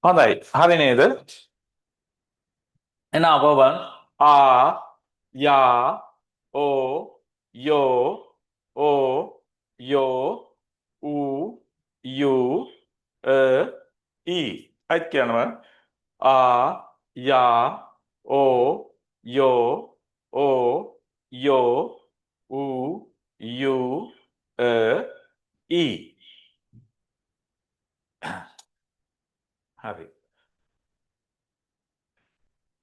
හොඳයි. හරි නේද? එහෙනම් අප බලන්න. ආ යා ඕ යෝ ඕ යෝ ඌ යු ඊ. අයිත් කියනවා. ආ යා ඕ යෝ ඕ යෝ ඌ යු ඊ. හරි.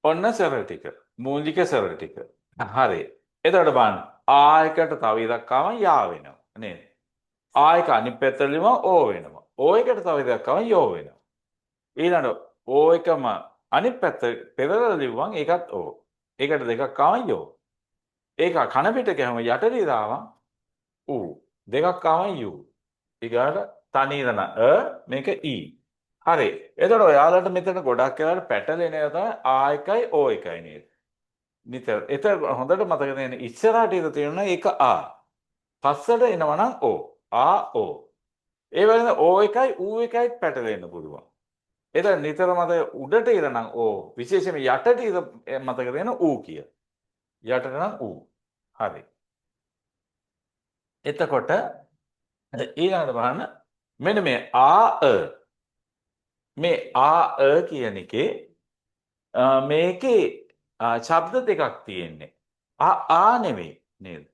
ඔන්න සරල ටික. මූලික සරල ටික. හරි. එතකොට බලන්න. ආ එකට තව ඉරක් ආවම යා වෙනවා. නේද? ආ එක අනිත් පැත්තට ලියුවම ඕ වෙනවා. ඕ එකට තව ඉරක් ආවම යෝ වෙනවා. ඊළඟට ඕ එකම අනිත් පැත්ත පෙරලා ලියුවම ඒකත් ඕ. ඒකට දෙකක් ආවම යෝ. ඒක කන පිට ගහම යටදී දාවම ඌ. දෙකක් ආවම යු. ඊගාට තනීරන මේක ඊ. හරි. එතකොට ඔයාලට මෙතන ගොඩක් වෙලාවට පැටලෙන එක තමයි ආ එකයි ඕ එකයි නේද? නිතර. එතන හොඳට මතක තියාගන්න ඉස්සරහට ඉඳ තියෙනවා ඒක ආ. පස්සට එනවා නම් ඕ. ආ ඕ. ඒ වගේම ඕ එකයි ඌ එකයි පැටලෙන්න පුළුවන්. එතන නිතර මතක උඩට ඉර නම් ඕ. විශේෂයෙන්ම යටට ඉර මතක තියාගන්න ඌ කිය. යටට නම් ඌ. හරි. එතකොට ඊළඟට බලන්න මෙන්න මේ මේ කියන එකේ මේකේ ශබ්ද දෙකක් තියෙන්නේ. ආ නෙමෙයි නේද?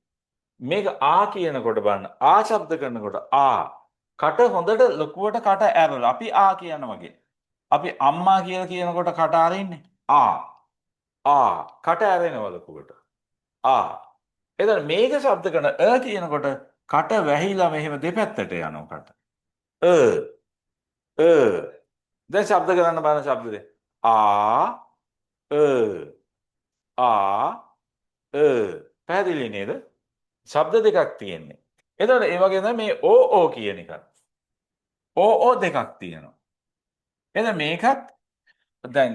මේක ආ කියනකොට බලන්න ආ ශබ්ද කරනකොට කට හොඳට ලොකුවට කට ඇරලා අපි ආ කියන වගේ. අපි අම්මා කියලා කියනකොට කට අරින්නේ කට ඇරෙනවා ලොකුවට. එතන මේක ශබ්ද කරන කියනකොට කට වැහිලා මෙහෙම දෙපැත්තට යනවා කට. අ දැන් ශබ්ද කරන්න බලන ශබ්ද දෙක. ආ පැහැදිලි නේද? ශබ්ද දෙකක් තියෙන්නේ. එතකොට ඒ වගේ තමයි මේ ඕ කියන එකත්. ඕ දෙකක් තියෙනවා. එහෙනම් මේකත් දැන්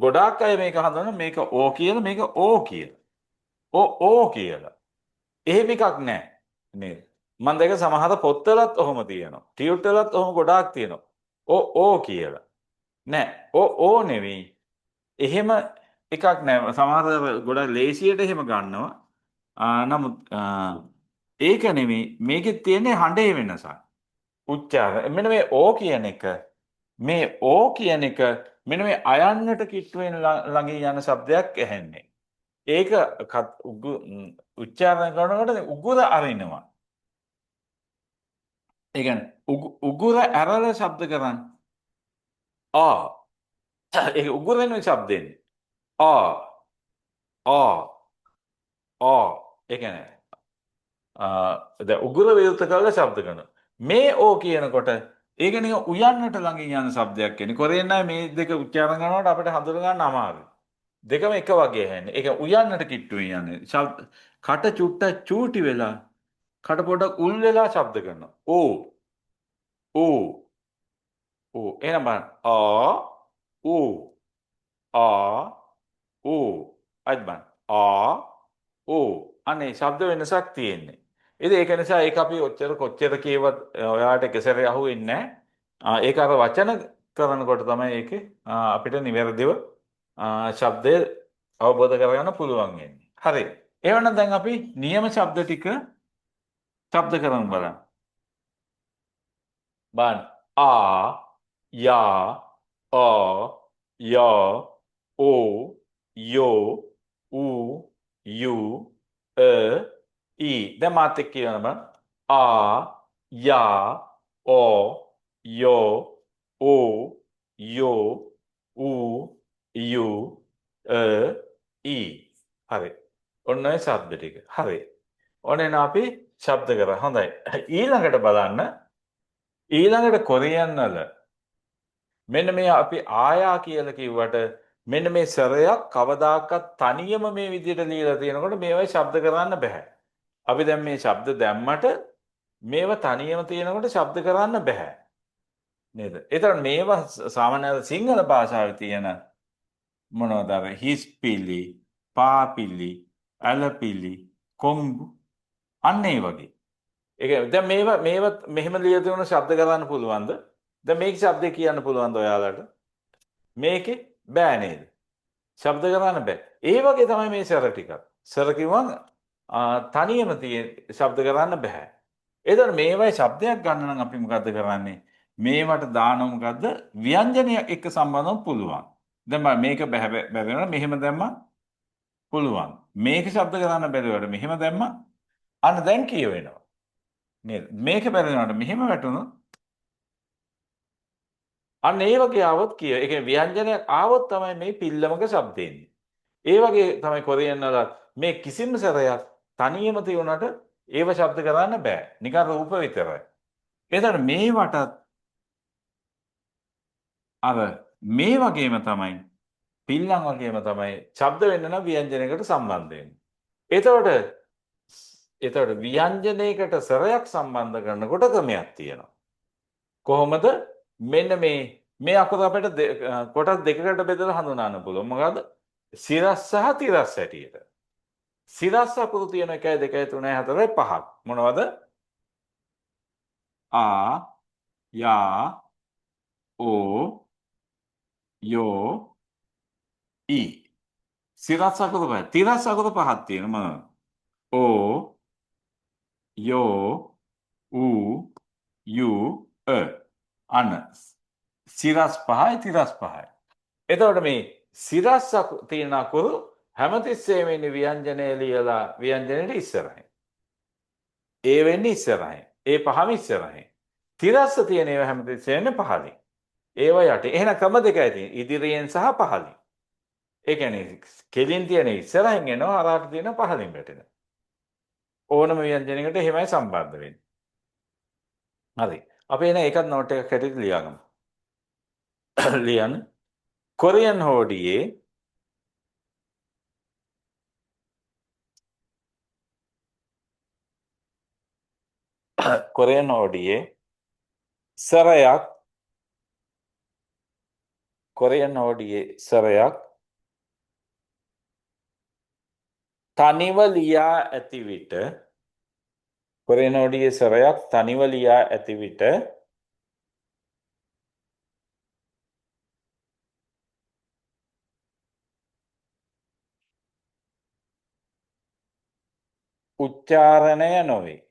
ගොඩාක් අය මේක හඳුනන මේක ඕ කියලා මේක ඕ කියලා. ඕ කියලා. එහෙම එකක් නැහැ නේද? මම දැක සමහර පොත්වලත් ඔහොම තියෙනවා. ටියුට් වලත් ඔහොම ගොඩාක් තියෙනවා. ඕ කියලා. නෑ ඕ නෙවෙයි. එහෙම එකක් නෑ. සමහර ගොඩක් ලේසියට එහෙම ගන්නවා. නමුත් ඒක නෙමෙයි මේකෙත් තියෙන්නේ හඬේ වෙනසක්. උච්චාරණ. මෙන්න මේ ඕ කියන එක මෙන්න මේ අයන්නට කිට්ටු වෙන ළඟින් යන શબ્දයක් ඇහෙන්නේ. ඒක උච්චාරණය කරනකොට උගුර අරිනවා. ඒ කියන්නේ උගුර ඇරලා ශබ්ද කරන්නේ. ඒක උගුර වෙන ශබ්දෙන්නේ. ඒ කියන්නේ දැන් උගුර විරුද්ධ කරලා ශබ්ද කරනවා. මේ ඕ කියනකොට ඒක නිකන් උයන්නට ළඟින් යන શબ્දයක් කියන්නේ. කොරෙන් අය මේ දෙක උච්චාරණ කරනකොට අපිට හඳුන ගන්න අමාරුයි. දෙකම එක වගේ ඇහෙන්නේ. ඒක උයන්නට කිට්ටුවෙන් යන්නේ. කට චුට්ට චූටි වෙලා කට පොඩක් උල් වෙලා ශබ්ද කරනවා. ඕ එහෙනම් බලන්න. ආ අයිත් බලන්න. අනේ ශබ්ද වෙනසක් තියෙන්නේ. ඉතින් ඒක නිසා ඒක අපි කොච්චර කියවත් ඔයාලට එක සැරේ අහුවෙන්නේ නැහැ. ඒක අර වචන කරනකොට තමයි ඒකේ අපිට නිවැරදිව ශබ්දය අවබෝධ කරගන්න පුළුවන් වෙන්නේ. හරි. එහෙනම් දැන් අපි නියම ශබ්ද ටික ශබ්ද කරමු බලන්න. බලන්න. යා යෝ ඕ යෝ ඌ යු ඊ. දැන් මාත් එක්ක කියන්න බලන්න. යා ඕ යෝ ඕ යෝ ඌ යු ඊ. හරි. ඔන්න ඔය ශබ්ද ටික. හරි. ඔන්න එන අපි ශබ්ද කරා. හොඳයි. ඊළඟට බලන්න. ඊළඟට කොරියන් වල මෙන්න මේ අපි ආයා කියලා කිව්වට මෙන්න මේ සරයක් කවදාකවත් තනියම මේ විදිහට ලියලා තියෙනකොට මේවයි ශබ්ද කරන්න බෑ. අපි දැන් මේ ශබ්ද දැම්මට මේව තනියම තියෙනකොට ශබ්ද කරන්න බෑ. නේද? ඒතර මේවා සාමාන්‍යයෙන් සිංහල භාෂාවේ තියෙන මොනවද අර හිස්පිලි, පාපිලි, ඇලපිලි, කොංගු අන්න ඒ වගේ. ඒක දැන් මේව මෙහෙම ලියලා තියෙන ශබ්ද කරන්න පුළුවන්ද? දැන් මේක ශබ්දේ කියන්න පුළුවන්ද ඔයාලට? මේකේ බෑ නේද? ශබ්ද කරන්න බෑ. ඒ වගේ තමයි මේ සැර ටික. සැර කිව්වම තනියම තියෙන ශබ්ද කරන්න බෑ. එතකොට මේවයි ශබ්දයක් ගන්න නම් අපි මොකද්ද කරන්නේ? මේවට දානවා මොකද්ද? ව්‍යංජනයක් එක්ක සම්බන්ධව පුළුවන්. දැන් බලන්න මේක බැරි මෙහෙම දැම්මා පුළුවන්. මේක ශබ්ද කරන්න බැරි වල මෙහෙම දැම්මා අන්න දැන් කියවෙනවා. නේද? මේක බැරි වුණාට මෙහෙම වැටුණොත් අන්න ඒ වගේ ආවොත් කිය. ඒ කියන්නේ ව්‍යංජනයක් ආවොත් තමයි මේ පිල්ලමක ශබ්ද එන්නේ. ඒ වගේ තමයි කොරියන් වල මේ කිසිම සැරයක් තනියම තියුණාට ඒව ශබ්ද කරන්න බෑ. නිකන් රූප විතරයි. එතකොට මේවටත් අර මේ වගේම තමයි පිල්ලම් වගේම තමයි ශබ්ද වෙන්න නම් ව්‍යංජනයකට සම්බන්ධ වෙන්නේ. එතකොට ව්‍යංජනයකට සරයක් සම්බන්ධ කරනකොට ක්‍රමයක් තියෙනවා. කොහොමද? මෙන්න මේ අකුර අපිට කොටස් දෙකකට බෙදලා හඳුනන්න පුළුවන්. මොකද්ද? සිරස් සහ තිරස් හැටියට. සිරස් අකුරු තියෙන 1 2 3 4 5ක්. මොනවද? ආ යා ඕ යෝ ඊ. සිරස් අකුරු පහ. තිරස් අකුරු පහක් තියෙනවා මොනවද? ඕ යෝ ඌ යු අ. අන්න සිරස් පහයි තිරස් පහයි. එතකොට මේ සිරස් තියෙන අකුරු හැමතිස්සෙම ඉන්නේ ව්‍යංජනය ලියලා ව්‍යංජනෙට ඉස්සරහින්. ඒ වෙන්නේ ඉස්සරහින්. ඒ පහම ඉස්සරහින්. තිරස්ස තියෙන ඒවා හැමතිස්සෙම ඉන්නේ පහලින්. ඒවා යටේ. එහෙනම් ක්‍රම දෙකයි තියෙන්නේ. ඉදිරියෙන් සහ පහලින්. ඒ කියන්නේ කෙලින් තියෙන ඉස්සරහින් එනවා අරහට තියෙන පහලින් වැටෙන. ඕනම ව්‍යංජනයකට එහෙමයි සම්බන්ධ වෙන්නේ. හරි. අපි එන ඒකත් නෝට් එකක් හැටියට ලියාගමු. ලියන්න. කොරියන් හෝඩියේ කොරියන් හෝඩියේ සරයක් කොරියන් හෝඩියේ සරයක් තනිව ලියා ඇති විට කොරියන් හෝඩියේ සරයක් තනිව ලියා ඇති විට උච්චාරණය නොවේ.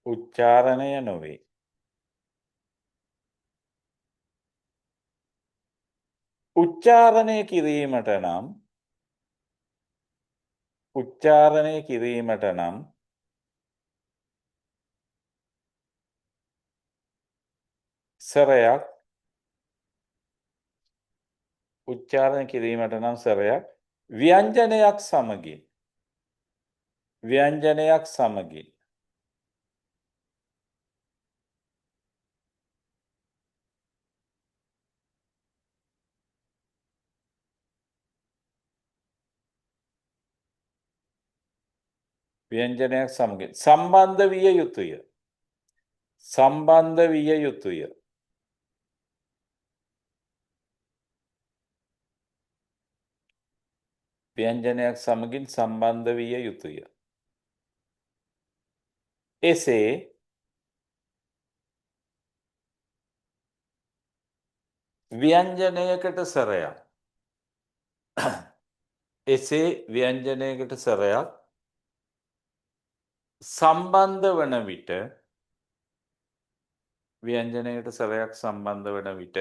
උච්චාරණය නොවේ. උච්චාරණය කිරීමට නම් සරයක් උච්චාරණය කිරීමට නම් සරයක් ව්‍යංජනයක් සමගින් ව්‍යංජනයක් සමගින් ව්‍යංජනයක් සමගින් සම්බන්ධ විය යුතුය. සම්බන්ධ විය යුතුය. ව්‍යංජනයක් සමගින් සම්බන්ධ විය යුතුය. එසේ ව්‍යංජනයකට සරයක් එසේ ව්‍යංජනයකට සරයක් සම්බන්ධ වන විට ව්‍යංජනයකට සරයක් සම්බන්ධ වන විට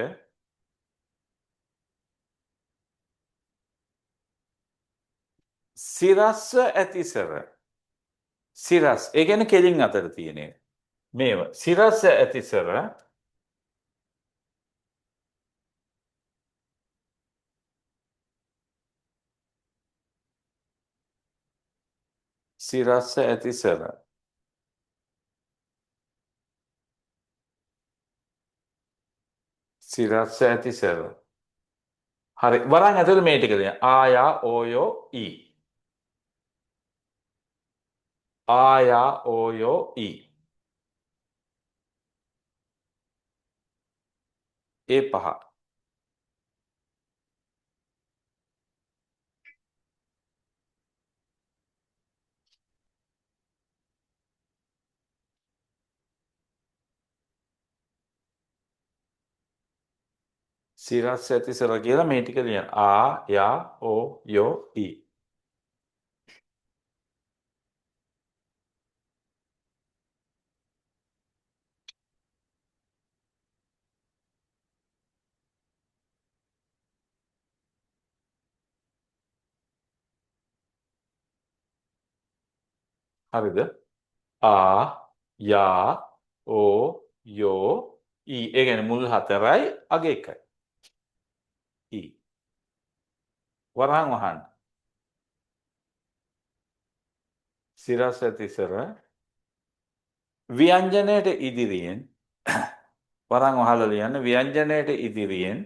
සිරස්ව ඇතිසර සිරස් ඒ කියන්නේ කෙලින් අතර තියෙන එක. මේව සිරස්ව ඇතිසර සිරස්ව ඇතිසර සිරස්ව ඇතිසර හරි වරන් ඇතුළේ මේ ටික දෙන්න ආයා ඕයෝ ඊ ආයා ඕයෝ ඊ ඒ පහ සිරස් ඇති සර කියලා මේ ටික ලියන්න. ආ යා ඕ යෝ ඊ. හරිද? ආ යා ඕ යෝ ඊ. ඒ කියන්නේ මුල් හතරයි අග එකයි. ඊ. වරහන් වහන්න. සිරස් ඇති සර ව්‍යංජනයට ඉදිරියෙන් වරන් වහලා ලියන්න. ව්‍යංජනයට ඉදිරියෙන්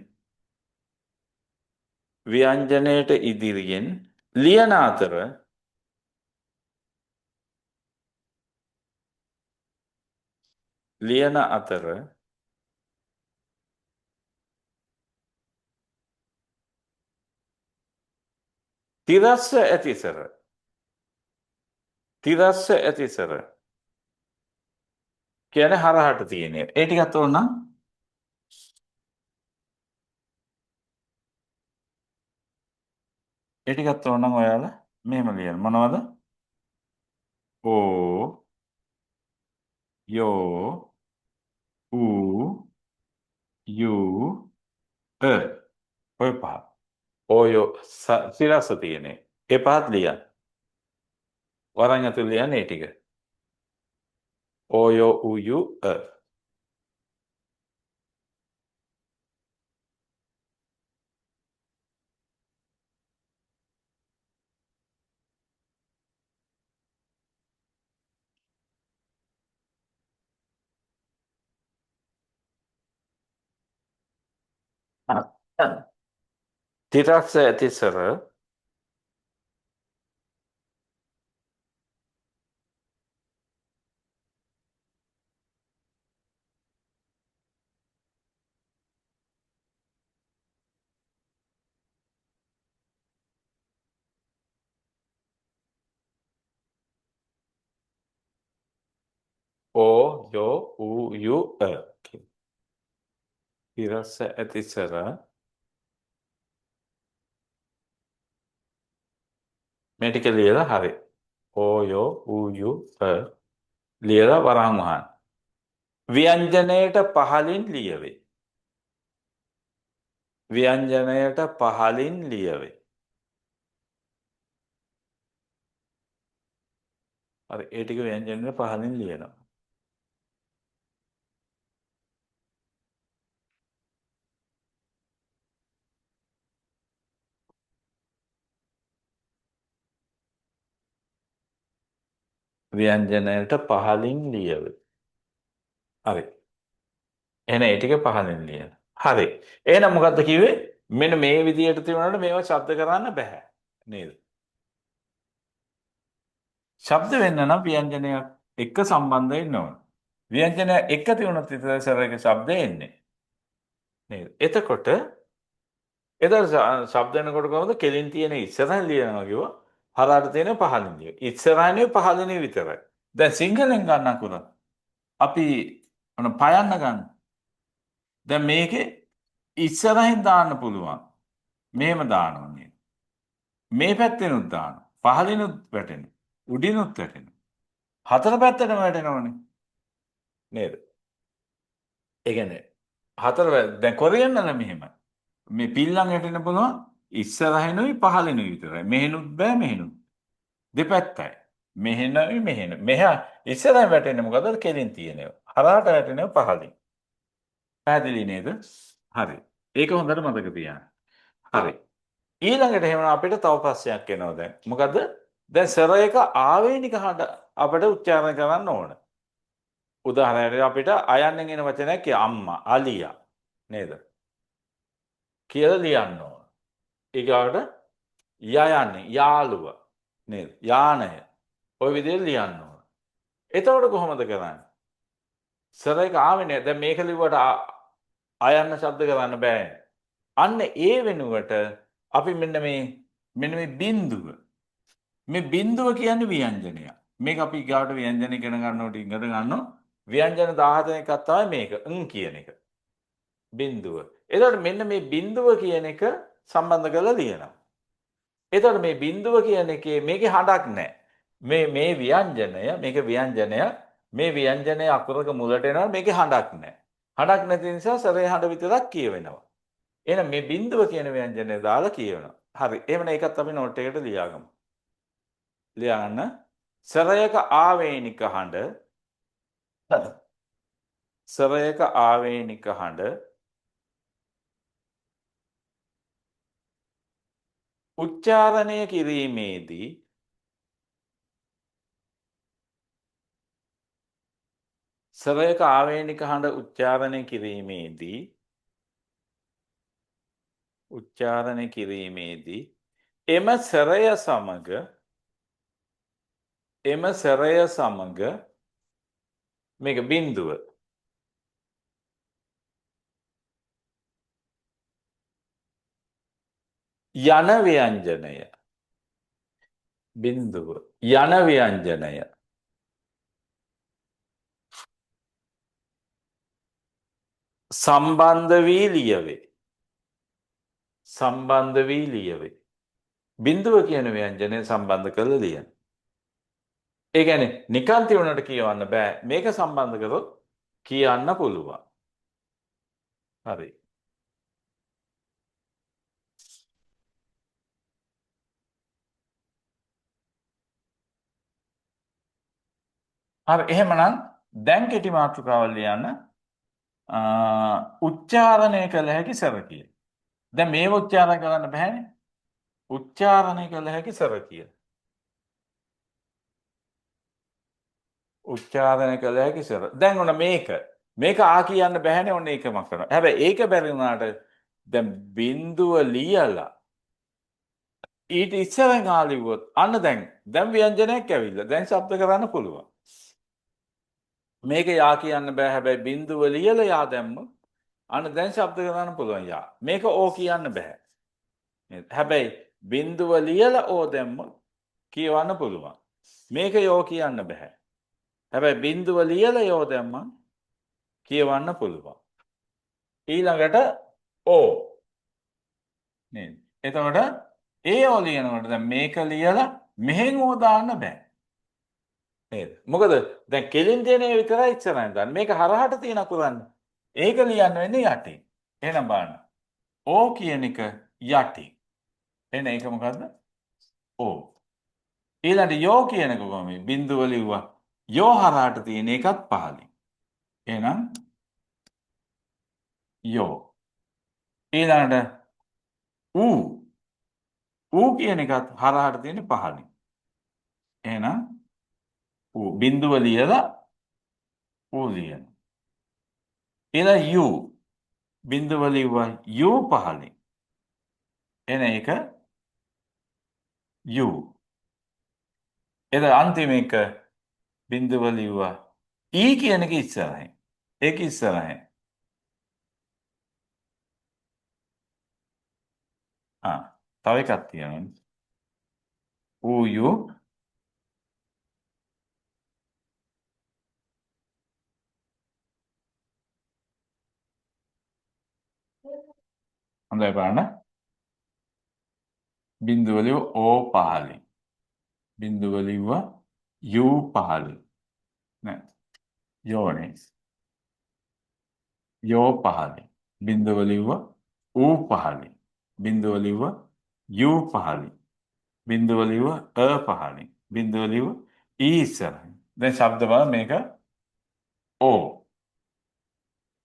ලියන අතර තිරස්ස ඇතිසර කියන හරහට තියෙන්නේ. ඒ ටිකත් ඕනනම් ඔයාලා මෙහෙම ලියන්න. මොනවද? ඕ යෝ ඌ යූ ඔය පහ. ඕයෝ සිරස්ස තියෙන්නේ. ඒ පහත් ලියන්න. වරන් ඇතුළේ ලියන්න ඒ ටික. ඕයෝ ඌයු තිරස්ස ඇතිසර ඕ යෝ ඌ යු තිරස්ස ඇතිසර මේ ටික ලියලා හරි. ඕ යෝ ඌ යු ලියලා වරහන් වහන්න. ව්‍යංජනයට පහලින් ලියවේ. හරි. ඒ ටික ව්‍යංජනයට පහලින් ලියනවා. ව්‍යංජනයට පහලින් ලියවේ. හරි. එහෙනම් ඒ ටික පහලින් ලියන. හරි. එහෙනම් මොකද්ද කිව්වේ? මෙන්න මේ විදියට තියුණාට මේවා ශබ්ද කරන්න බෑ. නේද? ශබ්ද වෙන්න නම් ව්‍යංජනයක් එක්ක සම්බන්ධ වෙන්න ඕන. ව්‍යංජනය එක තියුණොත් විතරයි සරලක ශබ්ද එන්නේ. නේද? එතකොට ශබ්ද එනකොට කොහොමද? කෙලින් තියෙන ඉස්සරහින් ලියනවා කිව්වා. හරහට තියෙන පහලින් ලියන. ඉස්සරහිනේ පහලිනේ විතරයි. දැන් සිංහලෙන් ගන්නකො අපි පයන්න ගන්න. දැන් මේකේ ඉස්සරහින් දාන්න පුළුවන්. මෙහෙම දානවා. මේ පැත්තෙනුත් දානවා. පහලිනුත් වැටෙනවා. උඩිනුත් වැටෙනවා. හතර පැත්තටම වැටෙනවනේ. නේද? ඒ කියන්නේ දැන් කොරියන් නම් මෙහෙමයි. මේ පිල්ලම් වැටෙන්න පුළුවන් ඉස්සරහිනුයි පහලිනුයි විතරයි. මෙහෙනුත් බෑ මෙහෙනුත්. දෙපැත්තයි. මෙහෙන. මෙහා ඉස්සරහින් වැටෙන්නේ මොකද? කෙලින් තියෙනවා. හරහට වැටෙනවා පහලින්. පැහැදිලි නේද? හරි. ඒක හොඳට මතක තියාගන්න. හරි. ඊළඟට එහෙනම් අපිට තව ප්‍රශ්නයක් එනවා දැන්. මොකද? දැන් සර එක ආවේනික හඬ අපිට උච්චාරණය කරන්න ඕන. උදාහරණයක් අපිට අයන්නෙන් එන වචනයක් අම්මා, අලියා නේද? කියලා ලියන්න ඕන. ඊගාට යයන්නේ, යාළුව නේද? යානය. ওই විදිහට ලියන්න ඕන. එතකොට කොහොමද කරන්නේ? සර එක ආවේ නෑ. දැන් මේක ලිව්වට අයන්න ශබ්ද කරන්න බෑ. අන්න ඒ වෙනුවට අපි මෙන්න මේ බිඳුව. මේ බිඳුව කියන්නේ ව්‍යංජනය. මේක අපි ඊගාවට ව්‍යංජන ඉගෙන ගන්නකොට ඉගෙන ගන්නවා. ව්‍යංජන 17 එකක් තමයි මේක. කියන එක. බිඳුව. එතකොට මෙන්න මේ බිඳුව කියන එක සම්බන්ධ කරලා ලියනවා. එතකොට මේ බිඳුව කියන එකේ මේකේ හඬක් නැහැ. මේ ව්‍යංජනය මේ ව්‍යංජනය අකුරක මුලට එනවා මේකේ හඬක් නැහැ. හඬක් නැති නිසා සරේ හඬ විතරක් කියවෙනවා. එහෙනම් මේ බිඳුව කියන ව්‍යංජනය දාලා කියවෙනවා. හරි. එහෙනම් ඒකත් අපි නෝට් එකට ලියාගමු. ලියන්න. සරයක ආවේනික හඬ සරයක ආවේනික හඬ උච්චාරණය කිරීමේදී සරයක ආවේනික හඬ උච්චාරණය කිරීමේදී එම සරය සමග මේක බිඳුව යන ව්‍යංජනය බිඳුව යන ව්‍යංජනය සම්බන්ධ වී ලියවේ. බිඳුව කියන ව්‍යංජනය සම්බන්ධ කරලා ලියන්න. ඒ කියන්නේ නිකන් තියුණට කියවන්න බෑ. මේක සම්බන්ධ කරොත් කියන්න පුළුවන්. හරි. හරි එහෙමනම් දැන් කෙටි මාතෘකාවල් ලියන්න. උච්චාරණය කළ හැකි සරකිය. දැන් මේව උච්චාරණය කරන්න බෑනේ. උච්චාරණය කළ හැකි සරකිය. උච්චාරණය කළ හැකි සර. දැන් ඔන්න මේක ආ කියන්න බෑනේ ඔන්න ඒකම කරනවා. හැබැයි ඒක බැරි වුණාට දැන් බිඳුව ලියලා ඊට ඉස්සරෙන් ආ ලිව්වොත් අන්න දැන් ව්‍යංජනයක් ඇවිල්ලා දැන් ශබ්ද කරන්න පුළුවන්. මේක යා කියන්න බෑ හැබැයි බිඳුව ලියලා යා දැම්මොත් අන්න දැන් ශබ්ද කරන්න පුළුවන් යා. මේක ඕ කියන්න බෑ. හැබැයි බිඳුව ලියලා ඕ දැම්මොත් කියවන්න පුළුවන්. මේක යෝ කියන්න බෑ. හැබැයි බිඳුව ලියලා යෝ දැම්මම කියවන්න පුළුවන්. ඊළඟට ඕ නේද? එතකොට ඒ ඕ ලියනකොට දැන් මේක ලියලා මෙහෙන් ඕ දාන්න බෑ. නේද? මොකද දැන් කෙලින් තියෙන ඒ විතරයි ඉස්සරහින් දාන්න. මේක හරහට තියෙන අකුරන්න. ඒක ලියන්න වෙන්නේ යටින්. එහෙනම් බලන්න. ඕ කියන එක යටින්. එහෙනම් ඒක මොකද්ද? ඕ. ඊළඟට යෝ කියනක කොහොමද? බිඳුව ලිව්වා. යෝ හරහට තියෙන එකත් පහලින්. එහෙනම් යෝ. ඊළඟට ඌ කියන එකත් හරහට තියෙන පහලින්. එහෙනම් බිඳුව ලියලා ඌ ලියන. ඊළඟ යු බිඳුව ලිව්වා යු පහලින්. එන එක යු. එතන අන්තිම එක බිඳුව ලිව්වා ඊ කියන එක ඉස්සරහින්. ඒක ඉස්සරහින්. තව එකක් තියෙනවා. ඌ යු හොඳයි බලන්න. බිඳුව ලිව්ව ඕ පහලින්. බිඳුව ලිව්වා යු පහලින්. නෑ. යෝනේ. යෝ පහලින්. බිඳුව ලිව්වා ඌ පහලින්. බිඳුව ලිව්වා යු පහලින්. බිඳුව ලිව්වා පහලින්. බිඳුව ලිව්වා ඊ ඉස්සරහින්. දැන් ශබ්ද බලන්න මේක ඕ.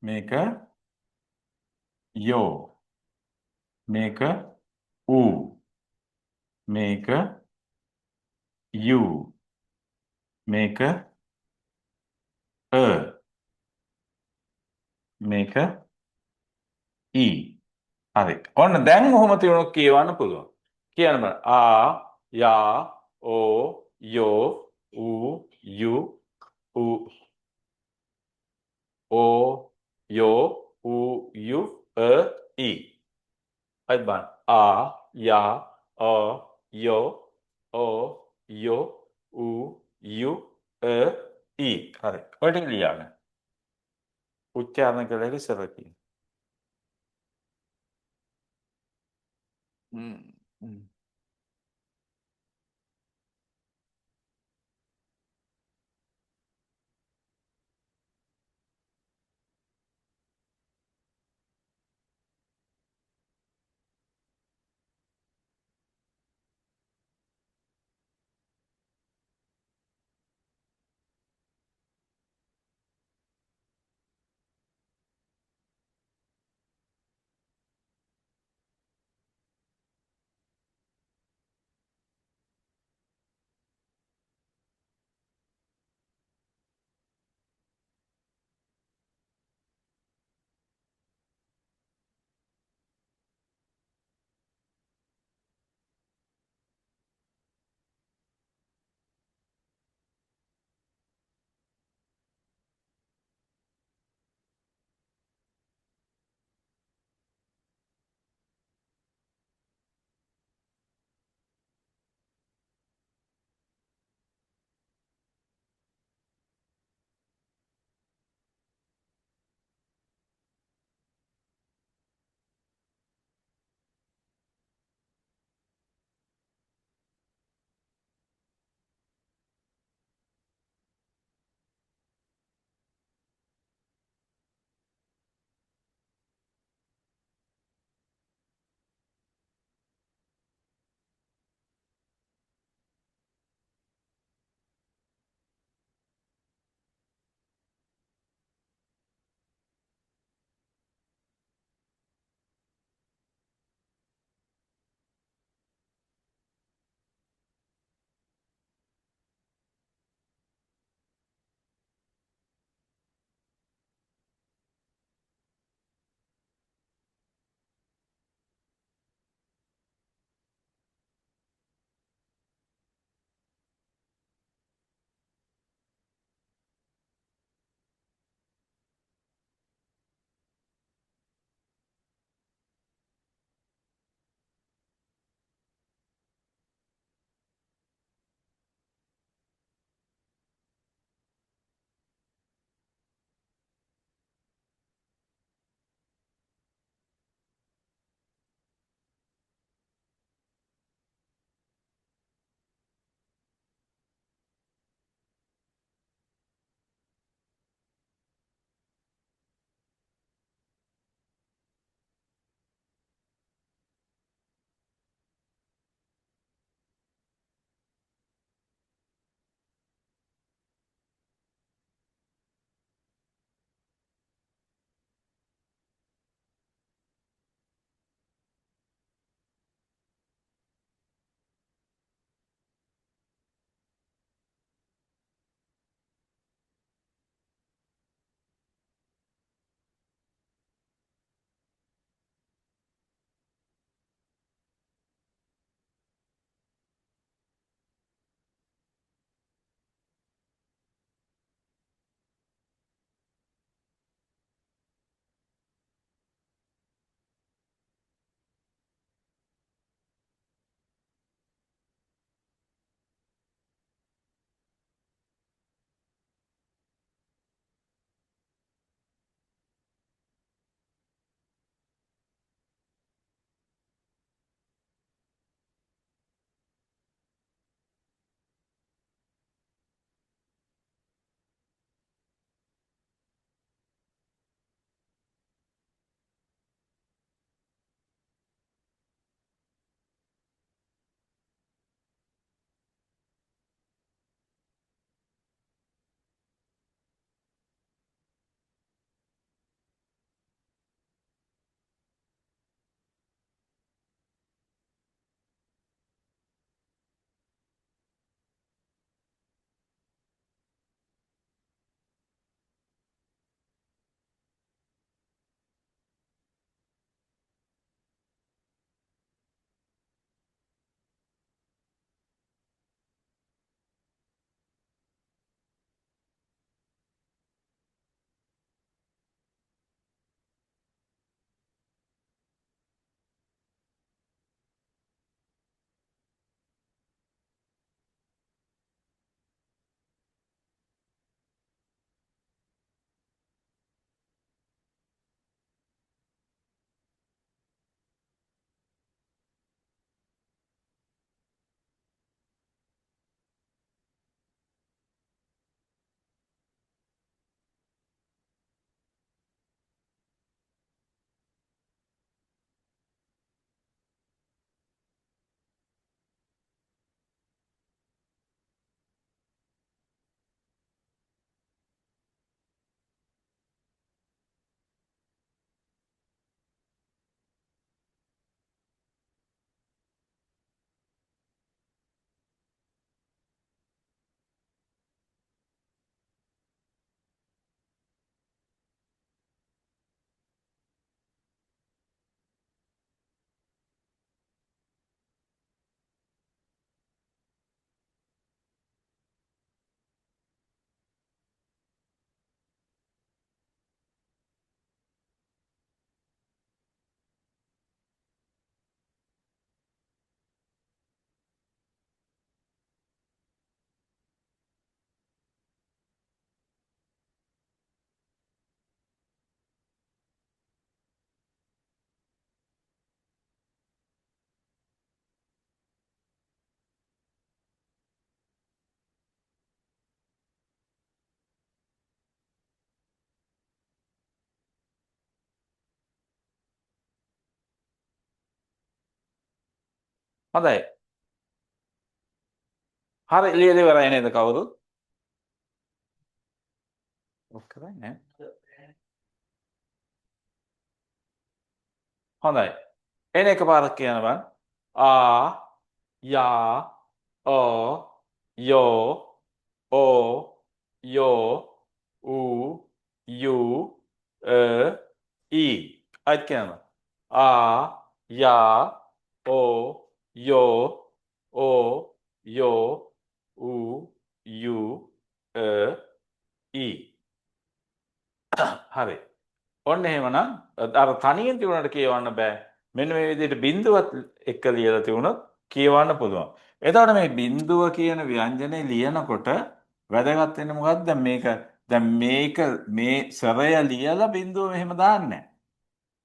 මේක යෝ. මේක ඌ. මේක යු. මේක මේක ඊ. හරි. ඔන්න දැන් ඔහොම තියුණොත් කියවන්න පුළුවන්. කියන්න බෑ. යා ඕ යෝ ඌ යු ඌ ඕ යෝ ඌ යු ඊ. හරි බලන්න. යා යෝ ඕ යෝ ඌ යු ඊ. හරි. ඔය ටික ලියන්න. උච්චාරණය කළ හැකි සරලයි. Mm, mm. හොඳයි. හරි ලියලා ඉවරයි නේද කවුරුත්? ඔක් කරන්නේ. හොඳයි. එන එකපාරක් කියනවා. ආ යා ඕ යෝ ඕ යෝ ඌ යූ ඊ අයිත් කියනවා. ආ යා ඕ යෝ ඕ යෝ ඌ යූ ඊ හරි. ඔන්න එහෙමනම් අර තනියෙන් තිබුණාට කියවන්න බෑ. මෙන්න මේ විදිහට බිඳුවත් එක්ක ලියලා තිබුණොත් කියවන්න පුළුවන්. එතකොට මේ බිඳුව කියන ව්‍යංජනේ ලියනකොට වැදගත් වෙන්නේ මොකද්ද? දැන් මේක මේ සරය ලියලා බිඳුව මෙහෙම දාන්නේ නැහැ.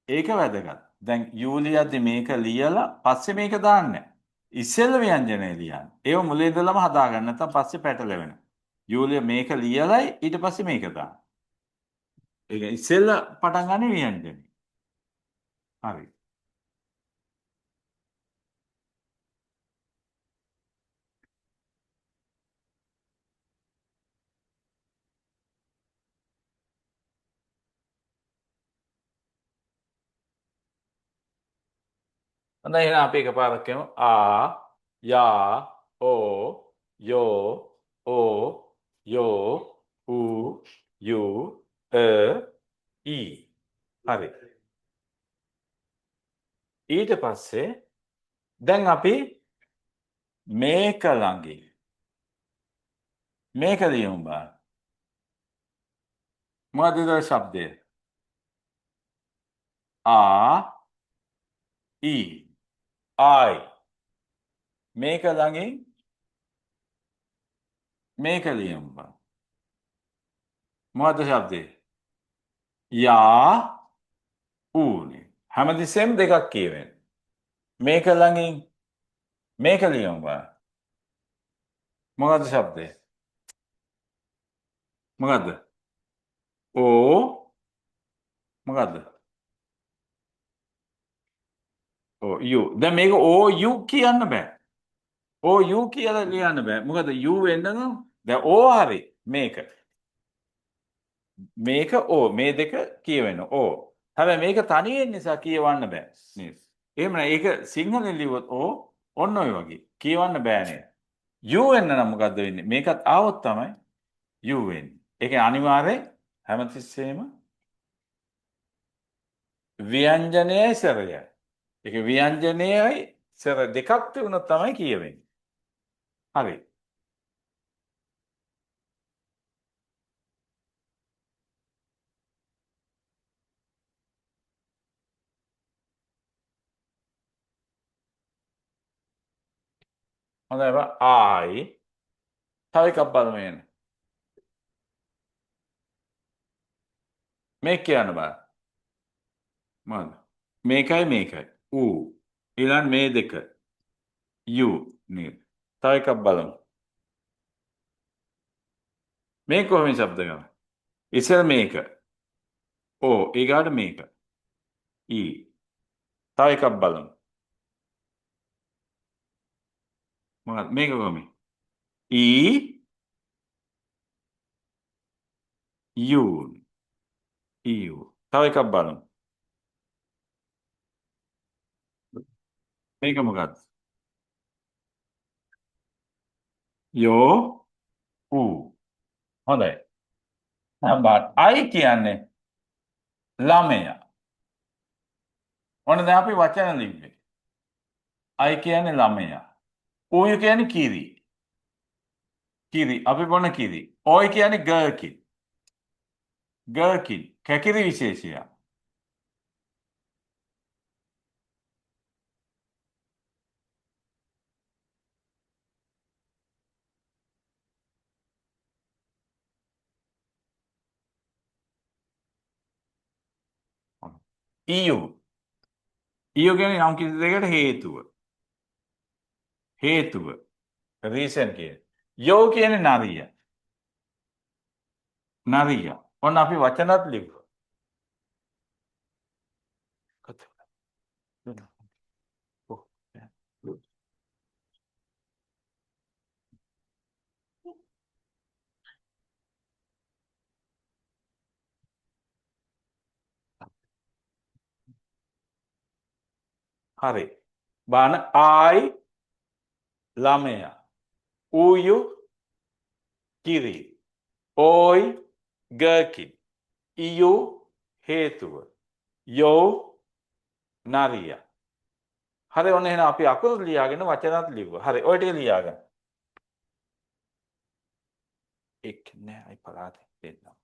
ඒක වැදගත්. දැන් යූලියද්දි මේක ලියලා පස්සේ මේක දාන්නේ නැහැ. ඉස්සෙල්ල ව්‍යංජනේ ලියන්නේ. ඒව මුලින් ඉඳලම හදාගන්න නැත්නම් පස්සේ පැටලෙවෙනවා. යූලිය මේක ලියලයි ඊට පස්සේ මේක දාන්න. ඒක ඉස්සෙල්ල පටන් ගන්න ව්‍යංජනේ. හරි. හොඳයි එහෙනම් අපි එකපාරක් කියමු. ආ යා ඕ යෝ ඕ යෝ ඌ යූ ඊ හරි. ඊට පස්සේ දැන් අපි මේක ළඟින් මේක ලියමු බලන්න. මොකද ඒ શબ્දය? ආ ඊ ආයි මේක ළඟින් මේක ලියමු බලන්න. මොකද શબ્දය? යා ඌනේ. හැමතිස්සෙම දෙකක් කියවෙන්නේ. මේක ළඟින් මේක ලියමු බලන්න. මොකද්ද શબ્දය? මොකද්ද? ඕ මොකද්ද? ඕ යූ. දැන් මේක ඕ යූ කියන්න බෑ. ඕ යූ කියලා ලියන්න බෑ. මොකද යූ වෙන්න නම් දැන් ඕ හරි මේක. මේක ඕ මේ දෙක කියවෙන ඕ. හැබැයි මේක තනියෙන් නිසා කියවන්න බෑ නේද? එහෙම නෑ ඒක සිංහලෙන් ලියුවොත් ඕ ඔන්න ඔය වගේ කියවන්න බෑ නේද? යූ වෙන්න නම් මොකද්ද වෙන්නේ? මේකත් ආවොත් තමයි යූ වෙන්නේ. ඒක අනිවාර්යෙන් හැමතිස්සෙම ව්‍යංජනයයි සරයයි. ඒක ව්‍යංජනයයි සර දෙකක් තිබුණොත් තමයි කියවෙන්නේ. හරි. හොඳයි බා ආයි තව එකක් බලමු එන්න. මේක කියන්න බෑ. මොකද? මේකයි මේකයි. ඌ ඊළඟ මේ දෙක යූ නේද? තව එකක් බලමු. මේක කොහොමද શબ્ද ගන්න? ඉස්සර මේක. ඕ ඊගාට මේක. ඊ. තව එකක් බලමු. මොකක්ද මේක කොහොමද? ඊ යූ ඊයු. තව එකක් බලමු. මේක මොකක්ද? යෝ ඌ. හොඳයි. නම්බර් I කියන්නේ ළමයා. ඔන්න දැන් අපි වචන ලිව්වේ. I කියන්නේ ළමයා. ඌ කියන්නේ කිරි. කිරි. අපි බොන කිරි. ඔය කියන්නේ ගර්කින්. ගර්කින්. කැකිරි විශේෂය. ඊයු. ඊයු කියන්නේ යම් කිසි දෙයකට හේතුව. හේතුව. රීසන් කියන්නේ. යෝ කියන්නේ නරිය. නරිය. ඔන්න අපි වචනත් ලිව්වා. හරි. බලන්න I ළමයා. ඌයු කිරි. ඕයි ගර්කින්. ඊයු හේතුව. යෝ නරිය. හරි ඔන්න එහෙනම් අපි අකුරු ලියාගෙන වචනත් ලිව්වා. හරි ඔය ටික ලියාගන්න. එක් නෑ අයි පලාතේ දෙන්නම්.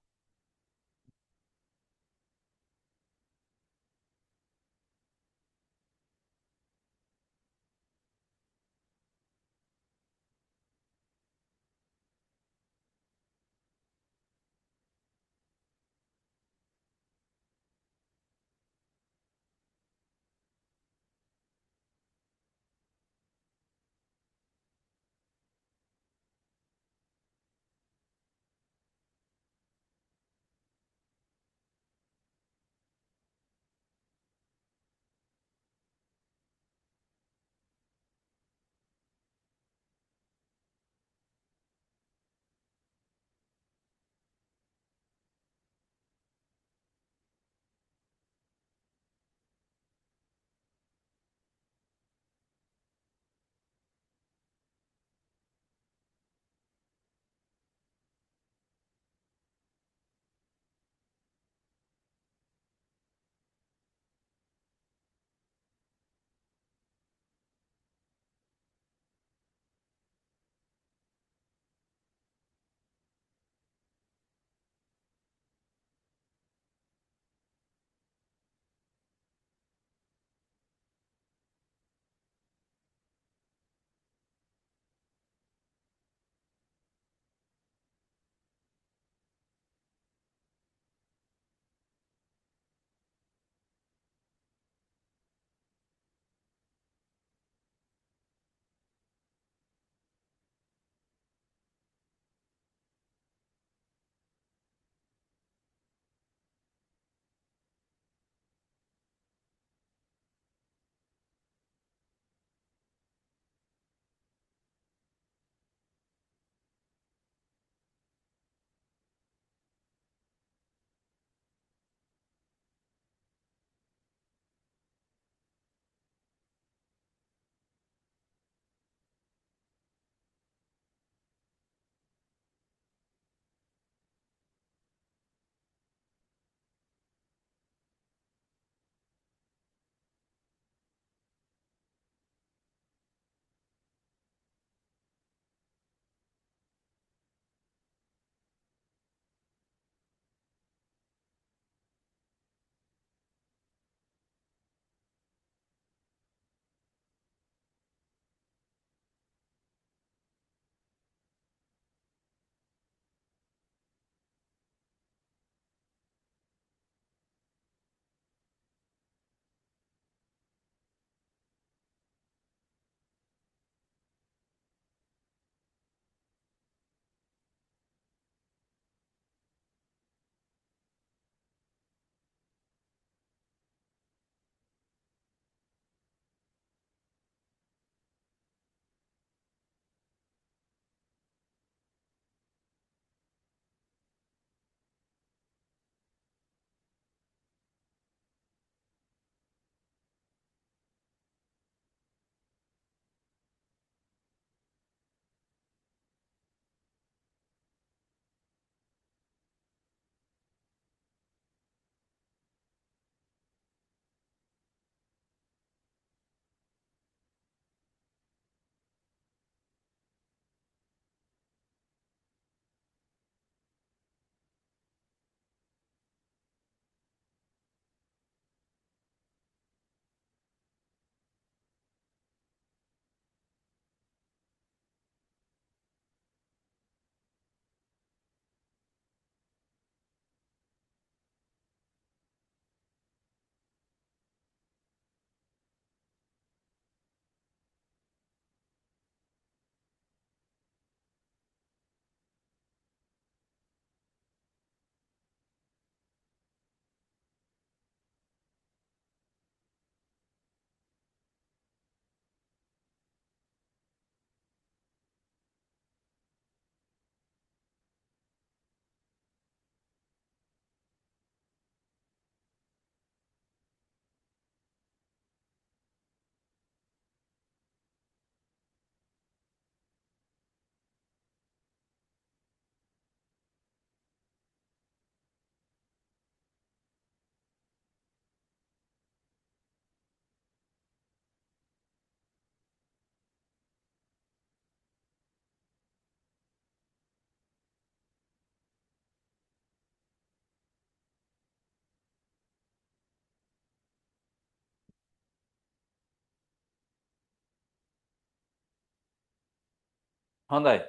හොඳයි.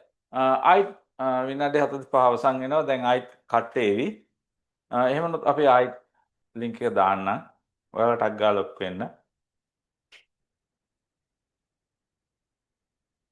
ආයිත් විනාඩි 45 අවසන් වෙනවා. දැන් ආයිත් කට් වේවි. එහෙම වුණොත් අපි ආයිත් ලින්ක් එක දාන්නම්. ඔයාලා ටග් ගාලා ලොක් වෙන්න.